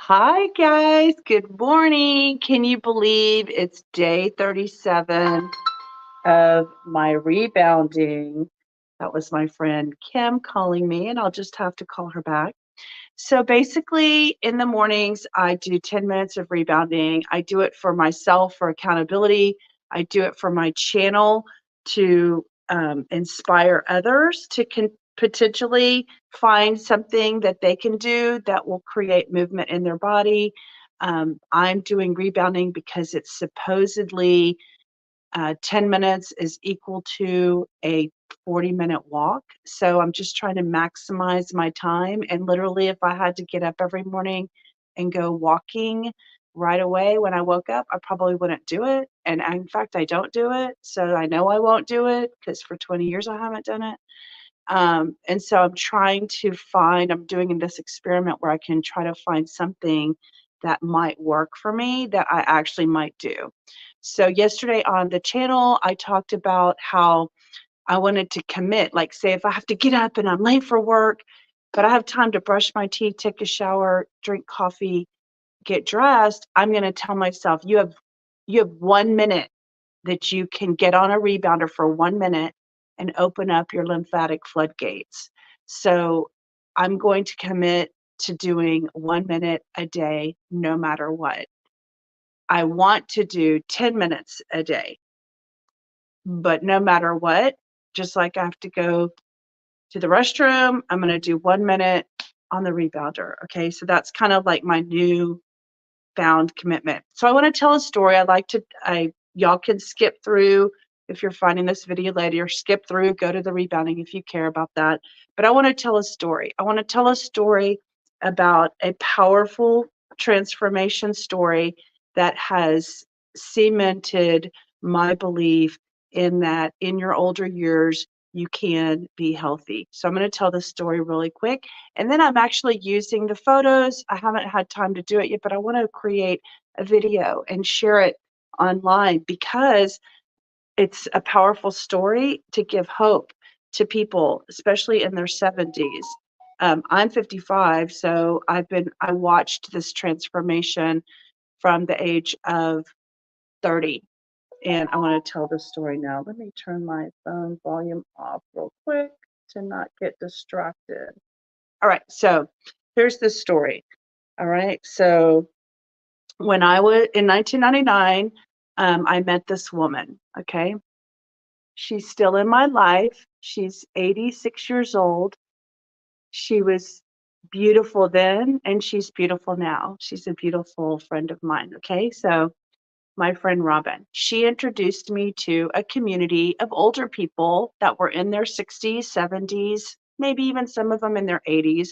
Hi guys, good morning. Can you believe it's day 37 of my rebounding? That was my friend Kim calling me, and I'll just have to call her back. So basically, in the mornings, I do 10 minutes of rebounding. I do it for myself for accountability. I do it for my channel to inspire others to potentially find something that they can do that will create movement in their body. I'm doing rebounding because it's supposedly 10 minutes is equal to a 40-minute walk. So I'm just trying to maximize my time. And literally, if I had to get up every morning and go walking right away when I woke up, I probably wouldn't do it. And in fact, I don't do it. So I know I won't do it because for 20 years I haven't done it. And so I'm doing this experiment where I can try to find something that might work for me that I actually might do. So yesterday on the channel, I talked about how I wanted to commit, like say if I have to get up and I'm late for work, but I have time to brush my teeth, take a shower, drink coffee, get dressed, I'm going to tell myself you have 1 minute that you can get on a rebounder for 1 minute and open up your lymphatic floodgates. So I'm going to commit to doing 1 minute a day, no matter what. I want to do 10 minutes a day, but no matter what, just like I have to go to the restroom, I'm going to do 1 minute on the rebounder. Okay. So that's kind of like my new found commitment. So I want to tell a story. Y'all can skip through if you're finding this video later, skip through, go to the rebounding if you care about that. But I want to tell a story. I want to tell a story about a powerful transformation story that has cemented my belief in that in your older years, you can be healthy. So I'm going to tell this story really quick. And then I'm actually using the photos. I haven't had time to do it yet, but I want to create a video and share it online because it's a powerful story to give hope to people, especially in their 70s. I'm 55, so I watched this transformation from the age of 30, and I want to tell the story now. Let me turn my phone volume off real quick to not get distracted. All right, so here's the story. All right, so when I was in 1999, I met this woman. Okay, she's still in my life. She's 86 years old. She was beautiful then, and she's beautiful now. She's a beautiful friend of mine. Okay, so my friend Robin, she introduced me to a community of older people that were in their 60s, 70s, maybe even some of them in their 80s,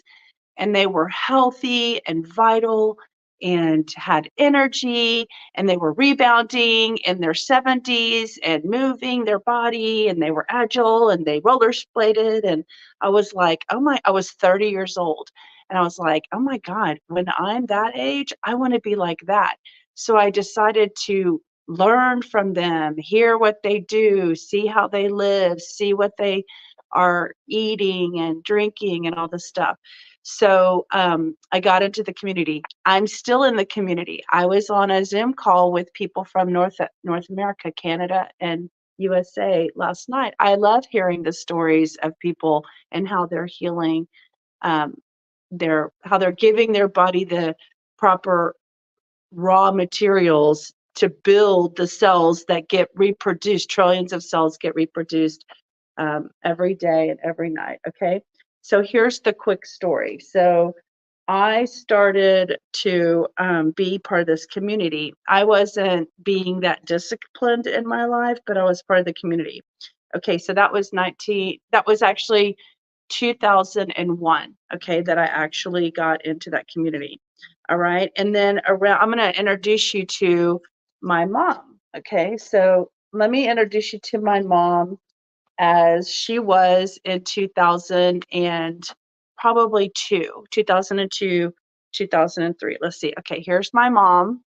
and they were healthy and vital and had energy, and they were rebounding in their 70s and moving their body, and they were agile and they roller bladed. And I was like, I was 30 years old, and I was like, oh my God, when I'm that age, I want to be like that. So I decided to learn from them, hear what they do, see how they live, see what they are eating and drinking and all this stuff. So I got into the community. I'm still in the community. I was on a Zoom call with people from North America, Canada, and USA last night. I love hearing the stories of people and how they're healing, um, how they're giving their body the proper raw materials to build the cells that get reproduced. Trillions of cells get reproduced every day and every night. Okay. So here's the quick story. So I started to be part of this community. I wasn't being that disciplined in my life, but I was part of the community. Okay. So that was actually 2001. Okay. That I actually got into that community. All right. And then I'm going to introduce you to my mom. Okay. So let me introduce you to my mom as she was in 2000 and probably 2002, 2003. Let's see. Okay, here's my mom.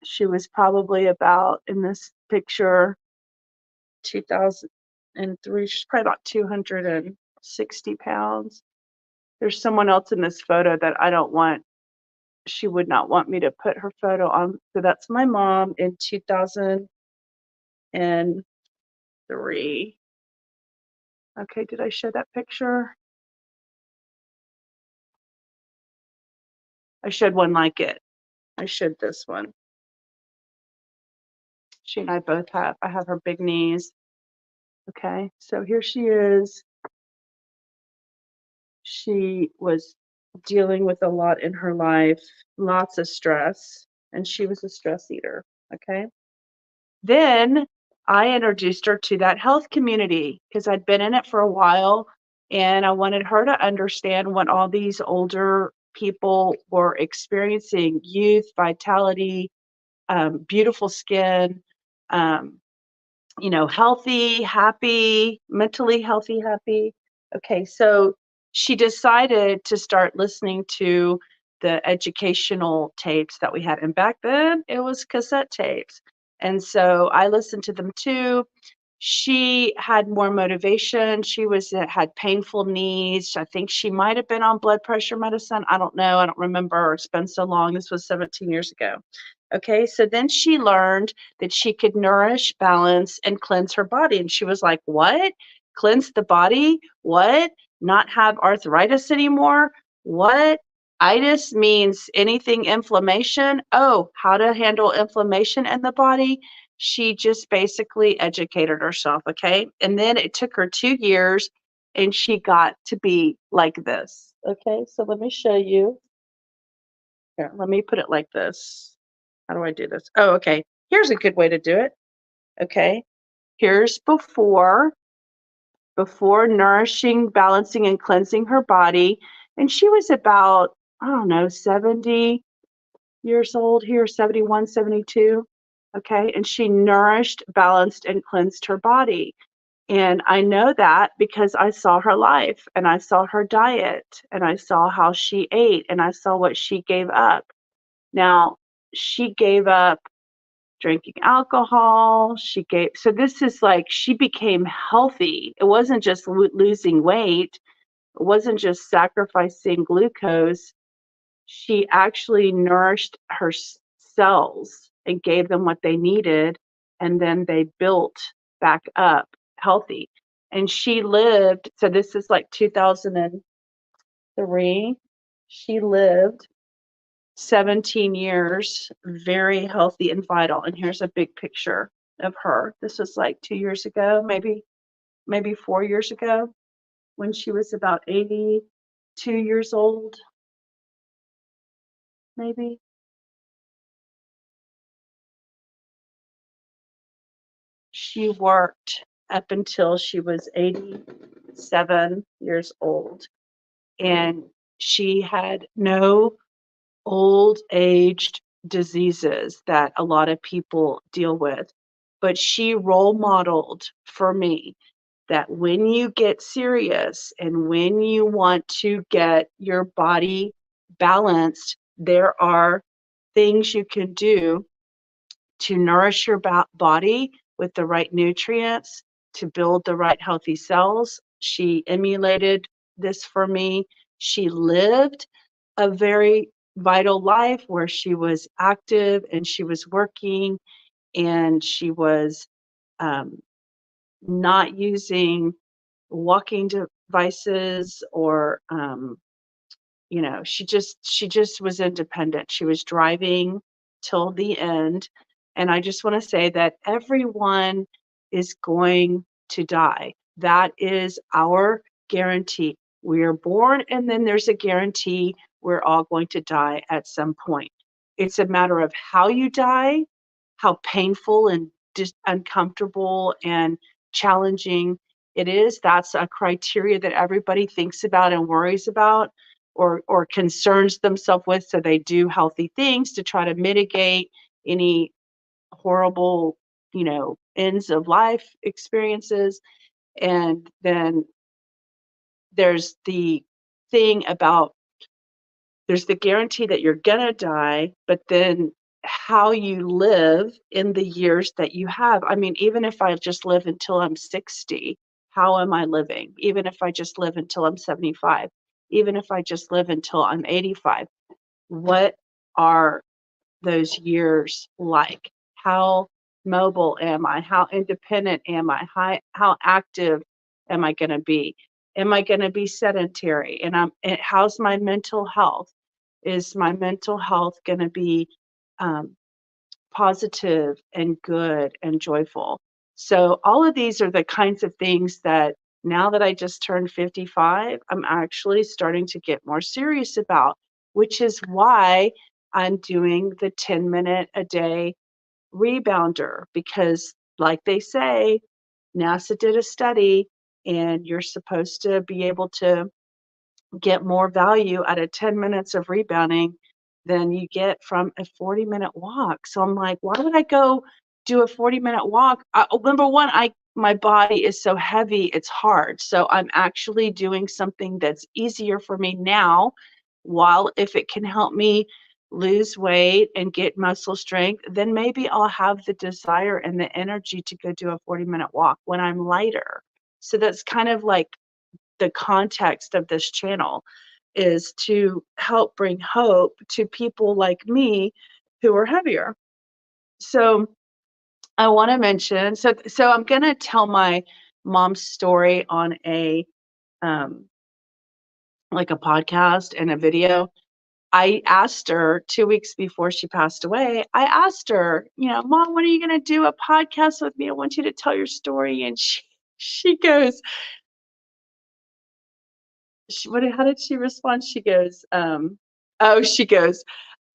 She was probably about in this picture 2003. She's probably about 260 pounds. There's someone else in this photo that I don't want. She would not want me to put her photo on. So that's my mom in 2003. Okay, did I show that picture? I showed one like it. I showed this one. She and I both I have her big knees. Okay, so here she is. She was dealing with a lot in her life, lots of stress, and she was a stress eater. Okay. Then I introduced her to that health community because I'd been in it for a while and I wanted her to understand what all these older people were experiencing: youth, vitality, beautiful skin, um, healthy, happy, mentally healthy, happy. Okay, so she decided to start listening to the educational tapes that we had. And back then it was cassette tapes. And so I listened to them too. She had more motivation. She had painful knees. I think she might have been on blood pressure medicine. I don't know. I don't remember. It's been so long. This was 17 years ago. Okay, so then she learned that she could nourish, balance, and cleanse her body. And she was like, what? Cleanse the body? What? Not have arthritis anymore? What? Itis means anything inflammation. Oh, how to handle inflammation in the body. She just basically educated herself. Okay. And then it took her 2 years and she got to be like this. Okay. So let me show you. Here, let me put it like this. How do I do this? Oh, okay. Here's a good way to do it. Okay. Here's before nourishing, balancing, and cleansing her body. And she was about, I don't know, 70 years old here, 71, 72. Okay. And she nourished, balanced, and cleansed her body. And I know that because I saw her life and I saw her diet and I saw how she ate and I saw what she gave up. Now, she gave up drinking alcohol. So this is like she became healthy. It wasn't just losing weight, it wasn't just sacrificing glucose. She actually nourished her cells and gave them what they needed, and then they built back up healthy. And she lived, so this is like 2003. She lived 17 years, very healthy and vital. And here's a big picture of her. This was like 2 years ago, maybe 4 years ago, when she was about 82 years old, maybe. She worked up until she was 87 years old. And she had no old aged diseases that a lot of people deal with. But she role modeled for me that when you get serious and when you want to get your body balanced, there are things you can do to nourish your body with the right nutrients, to build the right healthy cells. She emulated this for me. She lived a very vital life where she was active and she was working and she was um, not using walking devices or she just was independent. She was driving till the end. And I just want to say that everyone is going to die. That is our guarantee. We are born and then there's a guarantee we're all going to die at some point. It's a matter of how you die, how painful and uncomfortable and challenging it is. That's a criteria that everybody thinks about and worries about or concerns themselves with, so they do healthy things to try to mitigate any horrible, ends of life experiences. And then there's the thing about there's the guarantee that you're gonna die, but then how you live in the years that you have. I mean, even if I just live until I'm 60, how am I living? Even if I just live until I'm 75, even if I just live until I'm 85, what are those years like? How mobile am I? How independent am I? How active am I going to be? Am I going to be sedentary? And how's my mental health? Is my mental health going to be um, positive and good and joyful? So all of these are the kinds of things that now that I just turned 55, I'm actually starting to get more serious about, which is why I'm doing the 10-minute a day rebounder, because like they say, NASA did a study and you're supposed to be able to get more value out of 10 minutes of rebounding than you get from a 40-minute walk. So I'm like, why would I go do a 40-minute walk? Number one, my body is so heavy, it's hard. So I'm actually doing something that's easier for me now, while if it can help me lose weight and get muscle strength, then maybe I'll have the desire and the energy to go do a 40-minute walk when I'm lighter. So that's kind of like the context of this channel, is to help bring hope to people like me who are heavier. So I want to mention, so I'm going to tell my mom's story on a um, like a podcast and a video. I asked her 2 weeks before she passed away. I asked her, Mom, when are you going to do a podcast with me? I want you to tell your story. And she goes, how did she respond? She goes, she goes,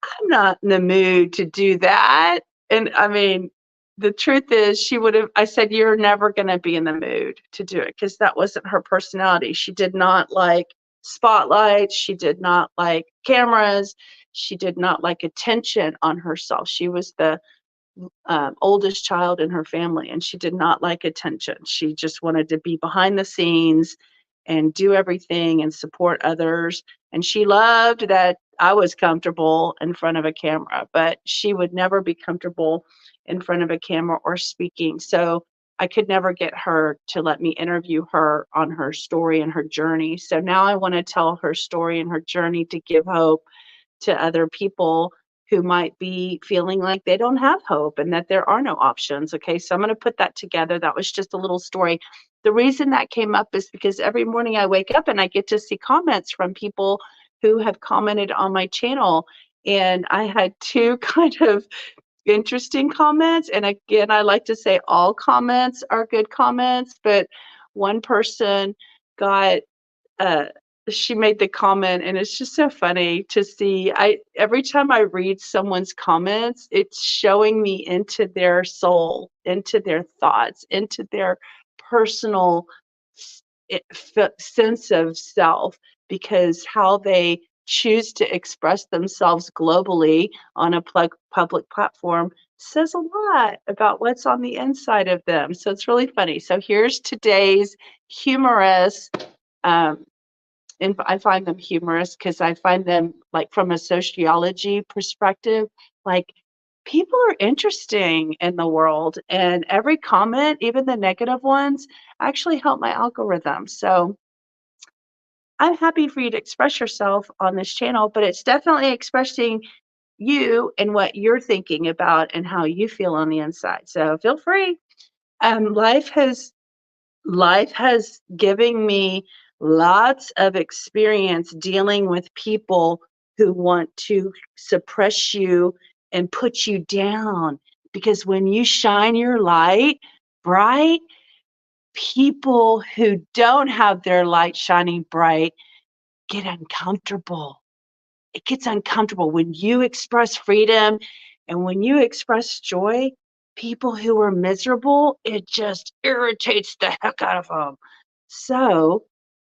I'm not in the mood to do that. And I mean, the truth is, I said, you're never going to be in the mood to do it, because that wasn't her personality. She did not like spotlights. She did not like cameras. She did not like attention on herself. She was the oldest child in her family, and she did not like attention. She just wanted to be behind the scenes and do everything and support others. And she loved that I was comfortable in front of a camera, but she would never be comfortable in front of a camera or speaking. So I could never get her to let me interview her on her story and her journey. So now I want to tell her story and her journey to give hope to other people who might be feeling like they don't have hope and that there are no options. Okay, so I'm going to put that together. That was just a little story. The reason that came up is because every morning I wake up and I get to see comments from people who have commented on my channel. And I had two kind of interesting comments. And again, I like to say all comments are good comments, but one person got uh, she made the comment, and it's just so funny to see. Every time I read someone's comments, it's showing me into their soul, into their thoughts, into their personal sense of self, because how they choose to express themselves globally on a public platform says a lot about what's on the inside of them. So it's really funny. So here's today's humorous um, and I find them humorous because I find them, like, from a sociology perspective, like, people are interesting in the world, and every comment, even the negative ones, actually help my algorithm. So I'm happy for you to express yourself on this channel, but it's definitely expressing you and what you're thinking about and how you feel on the inside. So feel free. Life has given me lots of experience dealing with people who want to suppress you and put you down. Because when you shine your light bright, people who don't have their light shining bright get uncomfortable. It gets uncomfortable when you express freedom and when you express joy. People who are miserable, it just irritates the heck out of them. So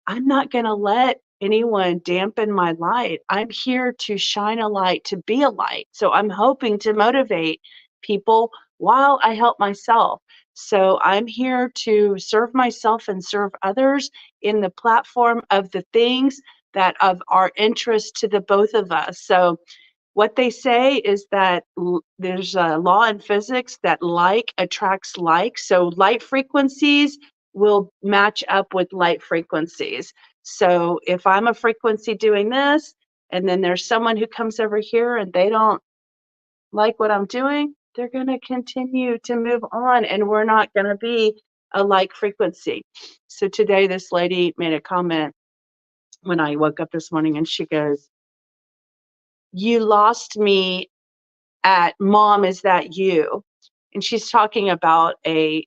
I'm not going to let anyone dampen my light. I'm here to shine a light, to be a light. So I'm hoping to motivate people while I help myself. So I'm here to serve myself and serve others in the platform of the things that of our interest to the both of us. So what they say is that there's a law in physics that like attracts like. So light frequencies will match up with light frequencies. So if I'm a frequency doing this, and then there's someone who comes over here and they don't like what I'm doing, they're going to continue to move on, and we're not going to be a like frequency. So today, this lady made a comment when I woke up this morning, and she goes, "You lost me at Mom, is that you?" And she's talking about a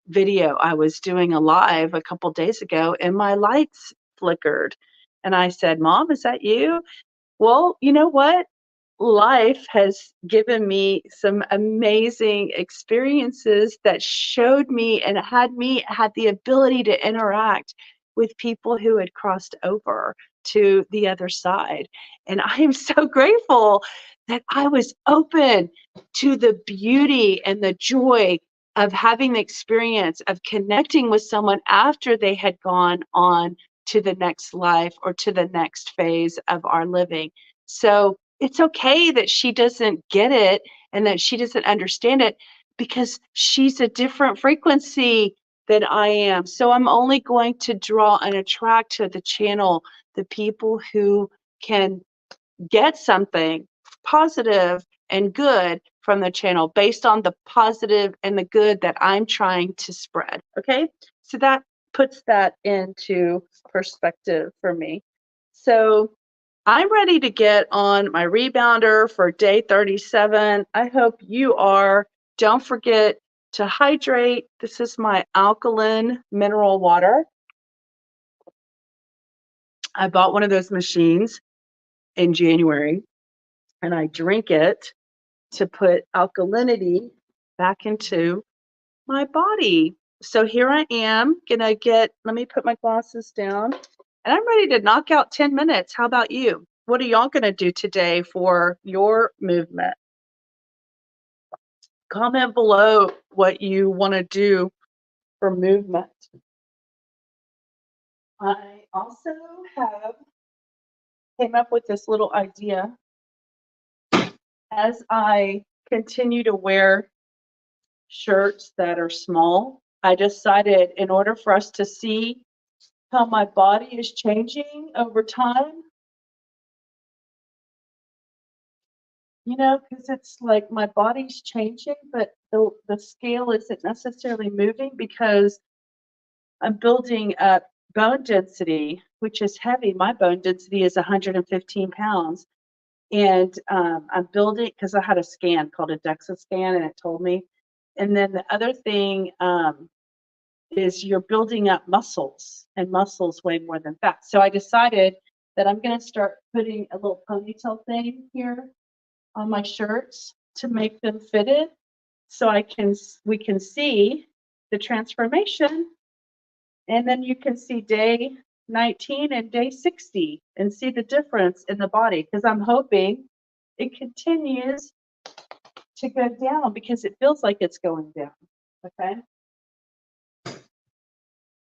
video I was doing a live a couple days ago, and my lights flickered. And I said, "Mom, is that you?" Well, you know what? Life has given me some amazing experiences that showed me and had the ability to interact with people who had crossed over to the other side. And I am so grateful that I was open to the beauty and the joy of having the experience of connecting with someone after they had gone on to the next life or to the next phase of our living. So it's okay that she doesn't get it and that she doesn't understand it, because she's a different frequency than I am. So I'm only going to draw and attract to the channel the people who can get something positive and good from the channel based on the positive and the good that I'm trying to spread. Okay. So that puts that into perspective for me. So I'm ready to get on my rebounder for day 37. I hope you are. Don't forget to hydrate. This is my alkaline mineral water. I bought one of those machines in January, and I drink it to put alkalinity back into my body. So here I am gonna let me put my glasses down, and I'm ready to knock out 10 minutes. How about you? What are y'all gonna do today for your movement? Comment below what you wanna do for movement. I also came up with this little idea. As I continue to wear shirts that are small, I decided in order for us to see how my body is changing over time, because it's like my body's changing, but the scale isn't necessarily moving because I'm building up bone density, which is heavy. My bone density is 115 pounds. And I'm building, because I had a scan called a DEXA scan, and it told me. And then the other thing is you're building up muscles, and muscles weigh more than fat. So I decided that I'm going to start putting a little ponytail thing here on my shirts to make them fitted, so we can see the transformation, and then you can see day 19 and day 60 and see the difference in the body, because I'm hoping it continues to go down, because it feels like it's going down. Okay.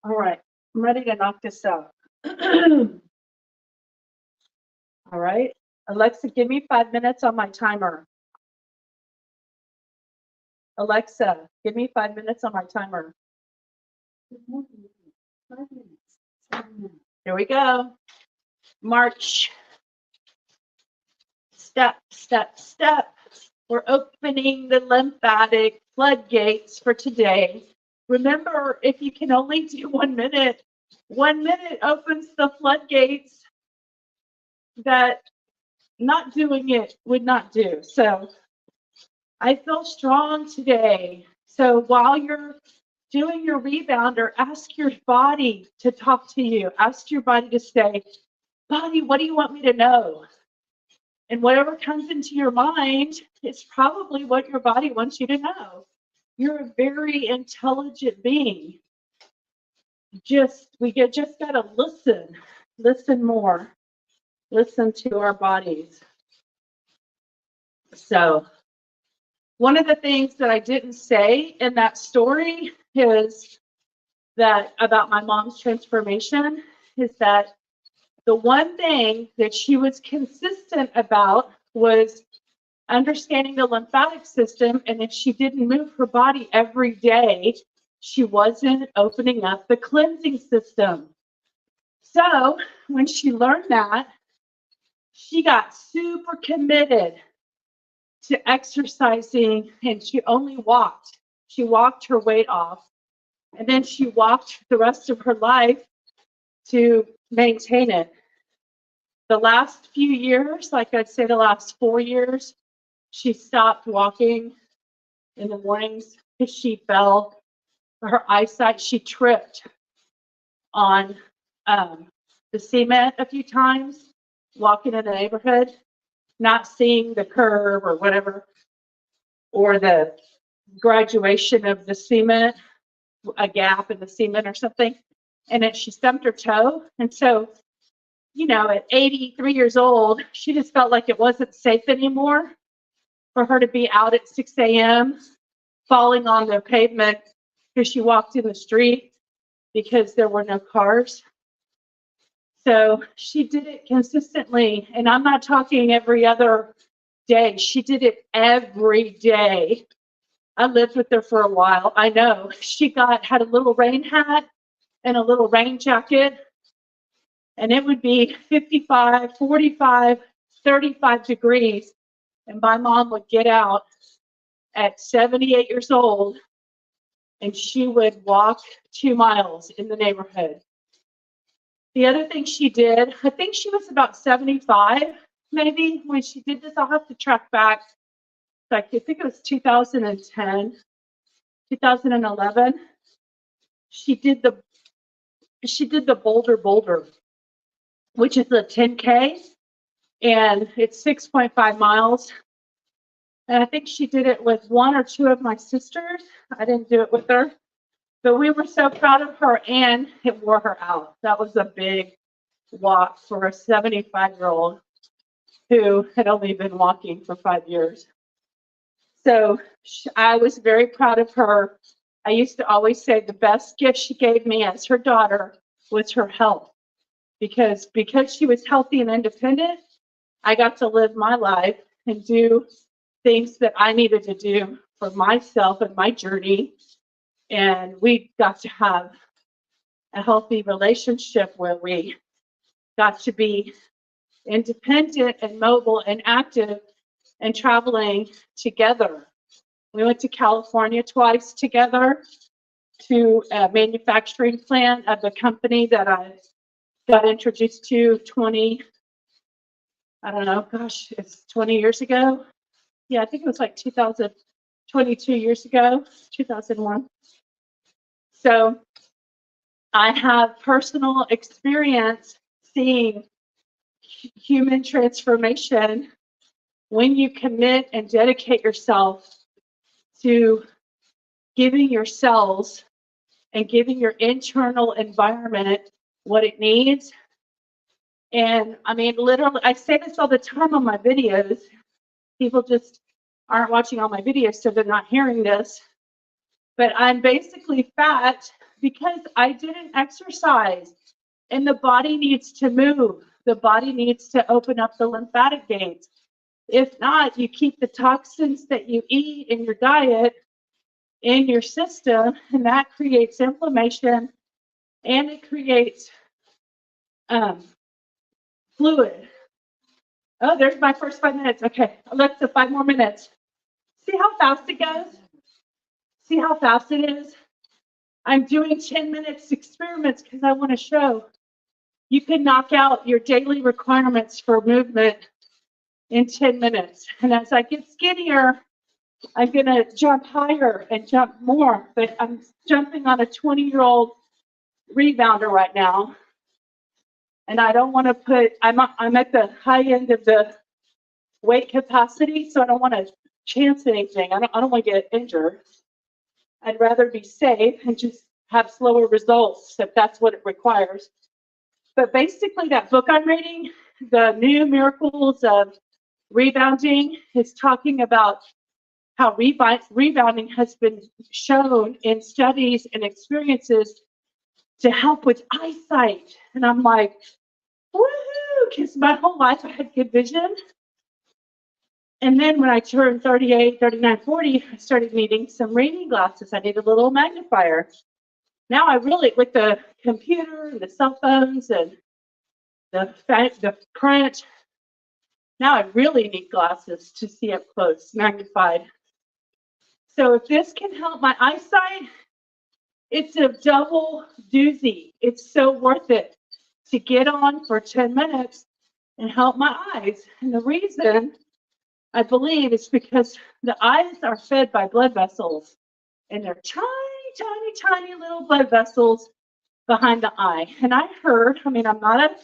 All right, I'm ready to knock this out. All right, Alexa, give me 5 minutes on my timer. Alexa, give me 5 minutes on my timer. 5 minutes. 7 minutes. Here we go. March. Step, step, step. We're opening the lymphatic floodgates for today. Remember, if you can only do 1 minute, 1 minute opens the floodgates that not doing it would not do. So I feel strong today. So while you're doing your rebounder, ask your body to talk to you. Ask your body to say, "Body, what do you want me to know?" And whatever comes into your mind is probably what your body wants you to know. You're a very intelligent being. We just gotta listen more, listen to our bodies. So one of the things that I didn't say in that story is that about my mom's transformation is that the one thing that she was consistent about was understanding the lymphatic system, and if she didn't move her body every day, she wasn't opening up the cleansing system. So when she learned that, she got super committed to exercising, and she only walked. She walked her weight off, and then she walked the rest of her life to maintain it. The last few years, like I'd say the last 4 years, she stopped walking in the mornings because she fell. Her eyesight, she tripped on the cement a few times, walking in the neighborhood, not seeing the curve or whatever, or the graduation of the cement, a gap in the cement or something. And then she stumped her toe. And so, at 83 years old, she just felt like it wasn't safe anymore for her to be out at 6 a.m. falling on the pavement because she walked in the street because there were no cars. So she did it consistently. And I'm not talking every other day. She did it every day. I lived with her for a while. I know. She had a little rain hat and a little rain jacket. And it would be 55, 45, 35 degrees. And my mom would get out at 78 years old, and she would walk 2 miles in the neighborhood. The other thing she did, I think she was about 75 maybe when she did this. I'll have to track back. I think it was 2010, 2011. She did the Boulder, which is a 10K, and it's 6.5 miles. And I think she did it with 1 or 2 of my sisters. I didn't do it with her. But we were so proud of her, and it wore her out. That was a big walk for a 75-year-old who had only been walking for 5 years. So I was very proud of her. I used to always say the best gift she gave me as her daughter was her health. Because she was healthy and independent, I got to live my life and do things that I needed to do for myself and my journey. And we got to have a healthy relationship where we got to be independent and mobile and active and traveling together. We went to California twice together to a manufacturing plant of the company that I got introduced to 20, I don't know, gosh, it's 20 years ago. Yeah, I think it was like 22 years ago, 2001. So I have personal experience seeing human transformation when you commit and dedicate yourself to giving your cells and giving your internal environment what it needs. And I mean, literally, I say this all the time on my videos. People just aren't watching all my videos, so they're not hearing this. But I'm basically fat because I didn't exercise. And the body needs to move. The body needs to open up the lymphatic gates. If not, you keep the toxins that you eat in your diet in your system, and that creates inflammation, and it creates fluid. Oh, there's my first 5 minutes. Okay, Alexa, 5 more minutes. See how fast it goes? See how fast it is? I'm doing 10 minutes experiments because I want to show you can knock out your daily requirements for movement in 10 minutes. And as I get skinnier, I'm going to jump higher and jump more. But I'm jumping on a 20-year-old rebounder right now. And I don't want to I'm at the high end of the weight capacity, so I don't want to chance anything. I don't want to get injured. I'd rather be safe and just have slower results if that's what it requires. But basically, that book I'm reading, The New Miracles of Rebounding, is talking about how rebounding has been shown in studies and experiences to help with eyesight. And I'm like, woohoo, because my whole life I had good vision. And then when I turned 38, 39, 40, I started needing some reading glasses. I needed a little magnifier. Now I really, with the computer and the cell phones and the print, now I really need glasses to see up close, magnified. So if this can help my eyesight, it's a double doozy. It's so worth it to get on for 10 minutes and help my eyes. And the reason I believe is because the eyes are fed by blood vessels, and they're tiny, tiny, tiny little blood vessels behind the eye. And I heard, I mean, I'm not a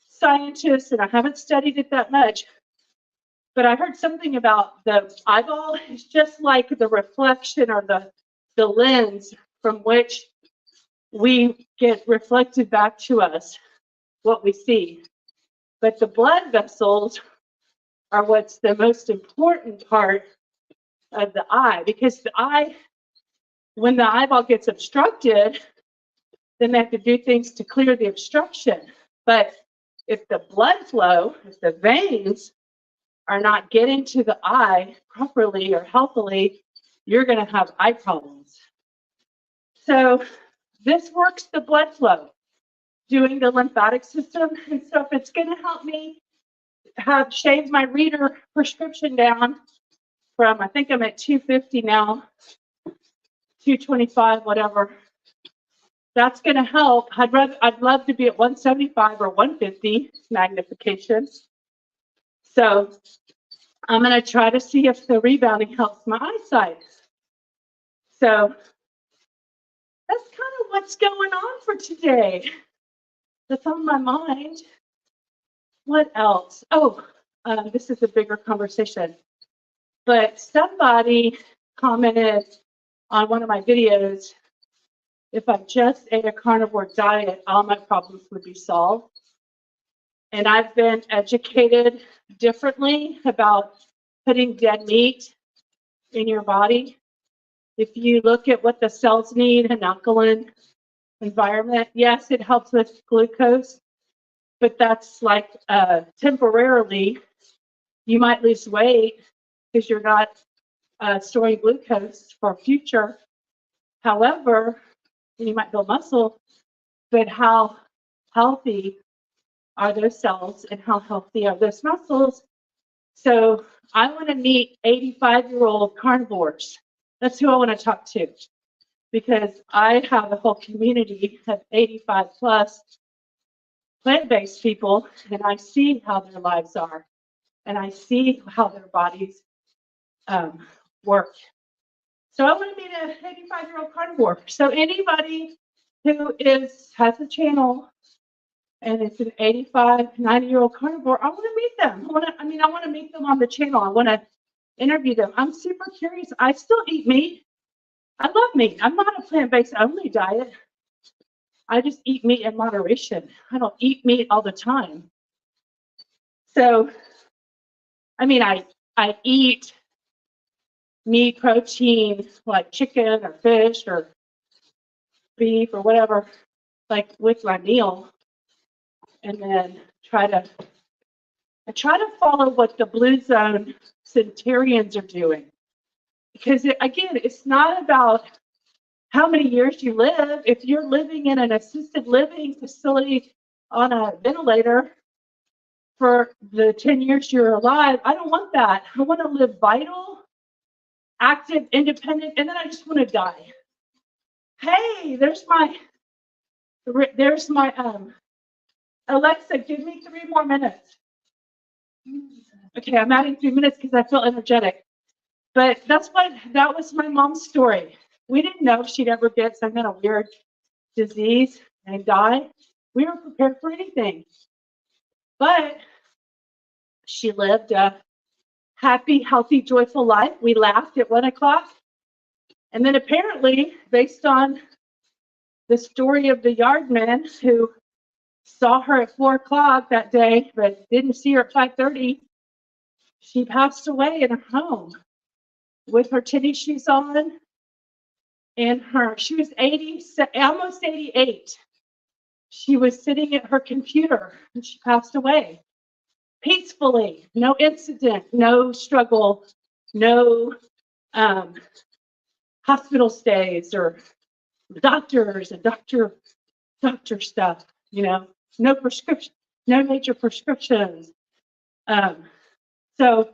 scientist and I haven't studied it that much, but I heard something about the eyeball is just like the reflection or the lens from which we get reflected back to us what we see. But the blood vessels are what's the most important part of the eye, because the eye, when the eyeball gets obstructed, then they have to do things to clear the obstruction. But if the blood flow, if the veins are not getting to the eye properly or healthily, you're going to have eye problems. So this works the blood flow, doing the lymphatic system. And so if it's going to help me have shaved my reader prescription down from, I think I'm at 250 now, 225, whatever. That's going to help. I'd love to be at 175 or 150 magnification. So I'm going to try to see if the rebounding helps my eyesight. So that's kind of what's going on for today. That's on my mind. What else? Oh, this is a bigger conversation. But somebody commented on one of my videos, if I just ate a carnivore diet, all my problems would be solved. And I've been educated differently about putting dead meat in your body. If you look at what the cells need, an alkaline environment, yes, it helps with glucose, but that's like temporarily. You might lose weight because you're not storing glucose for future. However, you might build muscle, but how healthy are those cells and how healthy are those muscles? So I want to meet 85-year-old carnivores. That's who I want to talk to, because I have a whole community of 85 plus plant-based people, and I see how their lives are, and I see how their bodies work. So I want to meet an 85-year-old carnivore. So anybody who has a channel and it's an 85, 90-year-old carnivore, I want to meet them. I want to meet them on the channel. I want to interview them. I'm super curious. I still eat meat. I love meat. I'm not a plant-based only diet. I just eat meat in moderation. I don't eat meat all the time. So, I eat meat protein like chicken or fish or beef or whatever, like with my meal, and then I try to follow what the Blue Zone centurions are doing, because again, it's not about how many years you live. If you're living in an assisted living facility on a ventilator for the 10 years you're alive, I don't want that. I want to live vital, active, independent, and then I just want to die. Hey, there's my Alexa, give me 3 more minutes. Okay, I'm adding 3 minutes because I feel energetic. But that was my mom's story. We didn't know she'd ever get some kind of weird disease and die. We were prepared for anything. But she lived a happy, healthy, joyful life. We laughed at 1 o'clock. And then apparently, based on the story of the yardman who saw her at 4 o'clock that day, but didn't see her at 5:30, she passed away in her home with her tennis shoes on. And she was 80, almost 88. She was sitting at her computer and she passed away peacefully. No incident, no struggle, no hospital stays or doctors and doctor stuff, no prescription, no major prescriptions. Um, so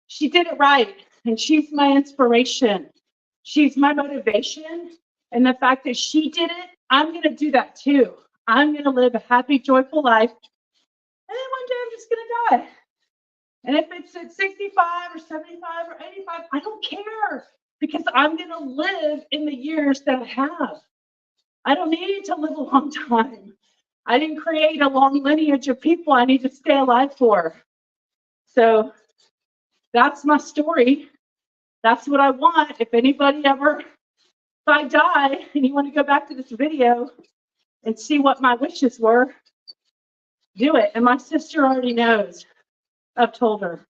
she did it right, and she's my inspiration. She's my motivation, and the fact that she did it, I'm going to do that too. I'm going to live a happy, joyful life, and then one day I'm just going to die. And if it's at 65 or 75 or 85, I don't care, because I'm going to live in the years that I have. I don't need to live a long time. I didn't create a long lineage of people I need to stay alive for. So that's my story. That's what I want. If anybody ever, if I die and you want to go back to this video and see what my wishes were, do it. And my sister already knows. I've told her,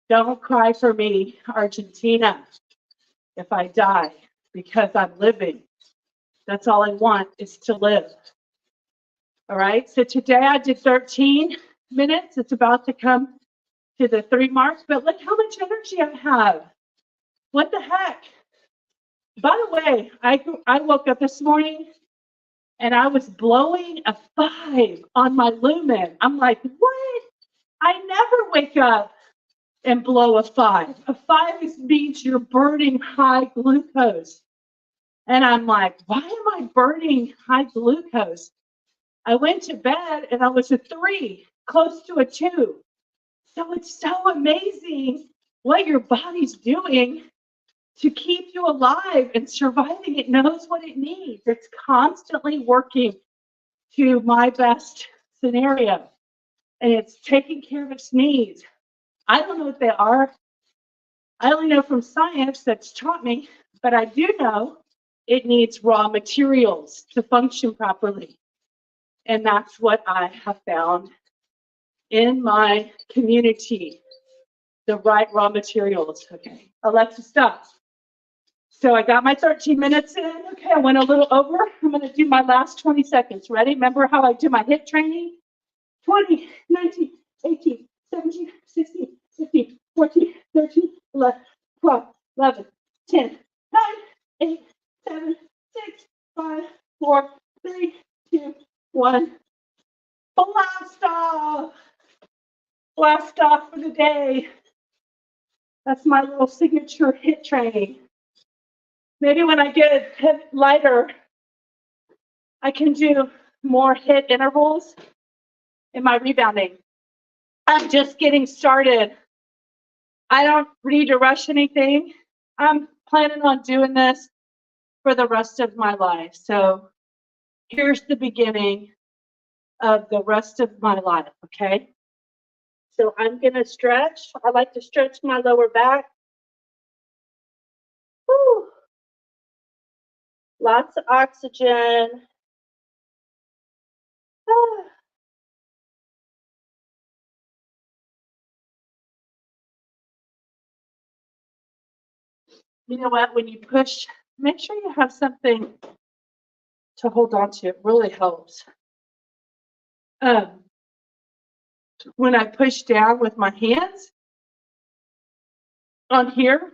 don't cry for me, Argentina, if I die, because I'm living. That's all I want, is to live. All right, so today I did 13 minutes. It's about to come to the 3 marks, but look how much energy I have. What the heck? By the way, I woke up this morning and I was blowing a 5 on my lumen. I'm like, what? I never wake up and blow a 5. A 5 means you're burning high glucose. And I'm like, why am I burning high glucose? I went to bed and I was a 3, close to a 2. So it's so amazing what your body's doing to keep you alive and surviving. It knows what it needs. It's constantly working to my best scenario, and it's taking care of its needs. I don't know what they are. I only know from science that's taught me, but I do know it needs raw materials to function properly. And that's what I have found in my community, the right raw materials. Okay, Alexa, stop. So I got my 13 minutes in. Okay, I went a little over. I'm going to do my last 20 seconds. Ready? Remember how I do my HIIT training? 20, 19, 18, 17, 16, 15, 14, 13, 11, 12, 11, 10, 9, 8, 7, 6, 5, 4, 3, 2, 1. Blast off! Blast off for the day. That's my little signature HIIT training. Maybe when I get lighter, I can do more HIIT intervals in my rebounding. I'm just getting started. I don't need to rush anything. I'm planning on doing this for the rest of my life. So here's the beginning of the rest of my life, okay? So I'm gonna stretch. I like to stretch my lower back. Whew. Lots of oxygen. Ah. You know what? When you push, make sure you have something to hold on to. It really helps. When I push down with my hands on here,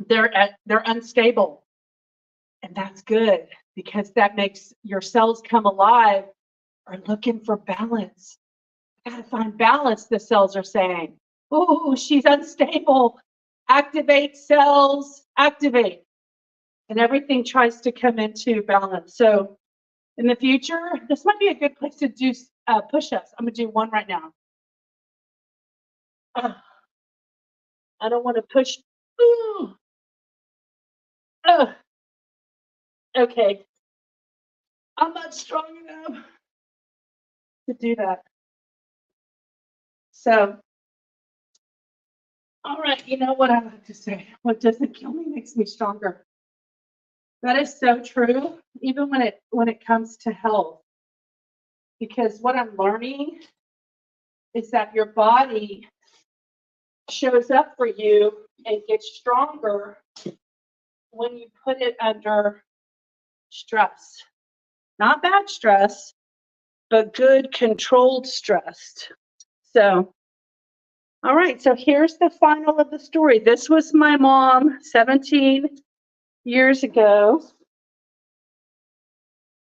they're unstable, and that's good because that makes your cells come alive, are looking for balance. I gotta find balance, the cells are saying. Oh, she's unstable. Activate cells, activate. And everything tries to come into balance. So in the future, this might be a good place to do push-ups. I'm gonna do one right now. I don't want to push. Ooh. Okay. I'm not strong enough to do that. So, all right, you know what I like to say? What doesn't kill me makes me stronger. That is so true, even when it comes to health. Because what I'm learning is that your body shows up for you and gets stronger when you put it under stress. Not bad stress, but good controlled stress. So, all right, so here's the final of the story. This was my mom 17 years ago.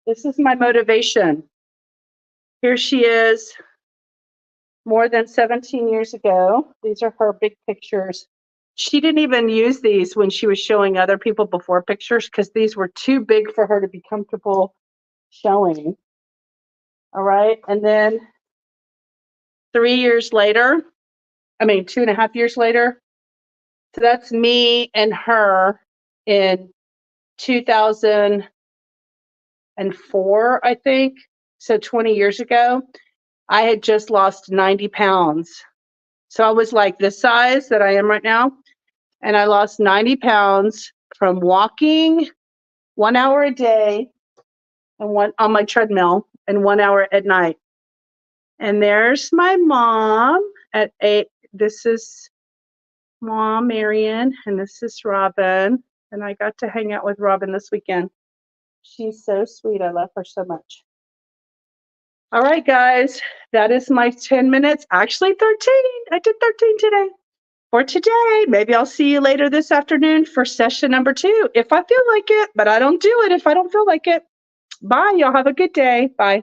This is my motivation. Here she is, more than 17 years ago. These are her big pictures. She didn't even use these when she was showing other people before pictures because these were too big for her to be comfortable showing. All right. And then 2.5 years later. So that's me and her in 2004, I think. So 20 years ago, I had just lost 90 pounds. So I was like this size that I am right now. And I lost 90 pounds from walking 1 hour a day and one on my treadmill and 1 hour at night. And there's my mom at 8. This is Mom, Marion, and this is Robin. And I got to hang out with Robin this weekend. She's so sweet. I love her so much. All right, guys, that is my 10 minutes. Actually, 13. I did 13 today. For today, maybe I'll see you later this afternoon for session number 2 if I feel like it, but I don't do it if I don't feel like it. Bye. Y'all have a good day. Bye.